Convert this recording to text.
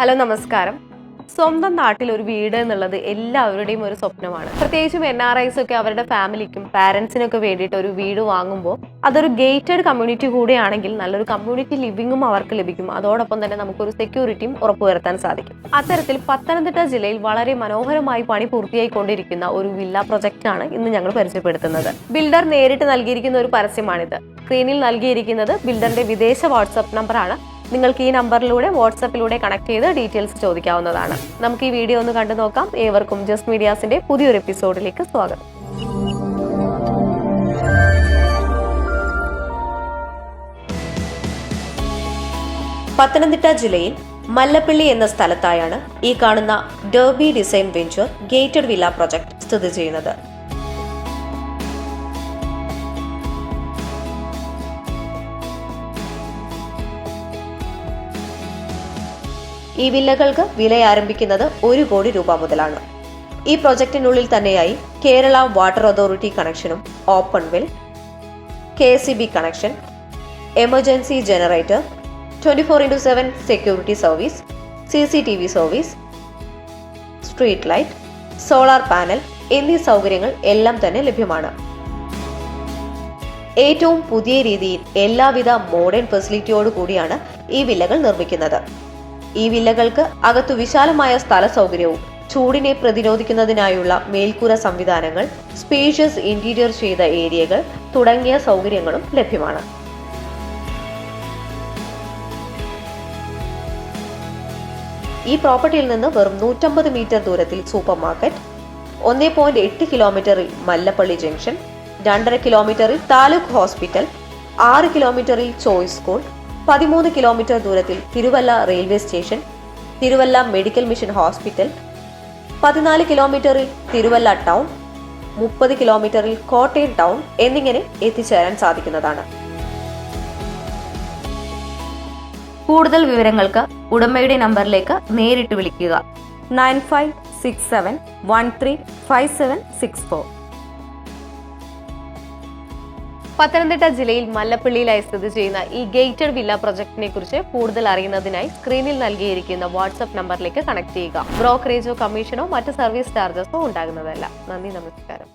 Hello നമസ്കാരം. സ്വന്തം നാട്ടിൽ ഒരു വീട് എന്നുള്ളത് എല്ലാവരുടെയും ഒരു സ്വപ്നമാണ്. പ്രത്യേകിച്ചും NRIs ഒക്കെ അവരുടെ ഫാമിലിക്കും പാരന്റ്സിനൊക്കെ വേണ്ടിയിട്ട് ഒരു വീട് വാങ്ങുമ്പോൾ അതൊരു ഗേറ്റഡ് കമ്മ്യൂണിറ്റി കൂടെയാണെങ്കിൽ നല്ലൊരു കമ്മ്യൂണിറ്റി ലിവിങ്ങും അവർക്ക് ലഭിക്കും. അതോടൊപ്പം തന്നെ നമുക്കൊരു സെക്യൂരിറ്റിയും ഉറപ്പുവരുത്താൻ സാധിക്കും. അത്തരത്തിൽ പത്തനംതിട്ട ജില്ലയിൽ വളരെ മനോഹരമായി പണി പൂർത്തിയായിക്കൊണ്ടിരിക്കുന്ന ഒരു വില്ല പ്രൊജക്റ്റാണ് ഇന്ന് ഞങ്ങൾ പരിചയപ്പെടുത്തുന്നത്. ബിൽഡർ നേരിട്ട് നൽകിയിരിക്കുന്ന ഒരു പരസ്യമാണിത്. സ്ക്രീനിൽ നൽകിയിരിക്കുന്നത് ബിൽഡറിന്റെ വിദേശ വാട്സ്ആപ്പ് നമ്പറാണ്. നിങ്ങൾക്ക് ഈ നമ്പറിലൂടെ വാട്സാപ്പിലൂടെ കണക്ട് ചെയ്ത് ഡീറ്റെയിൽസ് ചോദിക്കാവുന്നതാണ്. നമുക്ക് ഈ വീഡിയോ ഒന്ന് കണ്ടു നോക്കാം. ഏവർക്കും ജസ്റ്റ് മീഡിയാസിന്റെ പുതിയൊരു എപ്പിസോഡിലേക്ക് സ്വാഗതം. പത്തനംതിട്ട ജില്ലയിൽ മല്ലപ്പള്ളി എന്ന സ്ഥലത്തായാണ് ഈ കാണുന്ന derby design venture gated villa project സ്ഥിതി ചെയ്യുന്നത്. ഈ വില്ലകൾക്ക് വില ആരംഭിക്കുന്നത് 1 കോടി രൂപ മുതലാണ്. ഈ പ്രൊജക്ടിനുള്ളിൽ തന്നെയായി കേരള വാട്ടർ അതോറിറ്റി കണക്ഷനും open well, KSEB connection, emergency generator, 24/7 security service, CCTV service, street light, solar panel എന്നീ സൗകര്യങ്ങൾ എല്ലാം തന്നെ ലഭ്യമാണ്. ഏറ്റവും പുതിയ രീതിയിൽ എല്ലാവിധ മോഡേൺ ഫെസിലിറ്റിയോട് കൂടിയാണ് ഈ വില്ലകൾ നിർമ്മിക്കുന്നത്. ഈ വില്ലകൾക്ക് അകത്തു വിശാലമായ സ്ഥല സൗകര്യവും ചൂടിനെ പ്രതിരോധിക്കുന്നതിനായുള്ള മേൽക്കൂര സംവിധാനങ്ങൾ, സ്പേഷ്യസ് ഇന്റീരിയർ ചെയ്ത ഏരിയകൾ തുടങ്ങിയ സൗകര്യങ്ങളും ലഭ്യമാണ്. ഈ പ്രോപ്പർട്ടിയിൽ നിന്ന് വെറും 150 മീറ്റർ ദൂരത്തിൽ സൂപ്പർ മാർക്കറ്റ്, 1.8 കിലോമീറ്ററിൽ മല്ലപ്പള്ളി ജംഗ്ഷൻ, 2.5 കിലോമീറ്ററിൽ താലൂക്ക് ഹോസ്പിറ്റൽ, 6 കിലോമീറ്ററിൽ ചോയ്സ് സ്കൂൾ, 13 കിലോമീറ്റർ ദൂരത്തിൽ Thiruvalla railway station, Thiruvalla medical mission hospital, 14 കിലോമീറ്ററിൽ തിരുവല്ല ടൗൺ, 30 കിലോമീറ്ററിൽ കോട്ടയം ടൗൺ എന്നിങ്ങനെ എത്തിച്ചേരാൻ സാധിക്കുന്നതാണ്. കൂടുതൽ വിവരങ്ങൾക്ക് ഉടമയുടെ നമ്പറിലേക്ക് നേരിട്ട് വിളിക്കുക. 9567135764. പത്തനംതിട്ട ജില്ലയിൽ മല്ലപ്പള്ളിയിലായി സ്ഥിതി ചെയ്യുന്ന ഈ ഗേറ്റഡ് വില്ല പ്രൊജക്ടിനെ കുറിച്ച് കൂടുതൽ അറിയുന്നതിനായി സ്ക്രീനിൽ നൽകിയിരിക്കുന്ന വാട്സ്ആപ്പ് നമ്പറിലേക്ക് കണക്ട് ചെയ്യുക. ബ്രോക്കറേജോ കമ്മീഷനോ മറ്റ് സർവീസ് ചാർജസോ ഉണ്ടാകുന്നതല്ല. നന്ദി, നമസ്കാരം.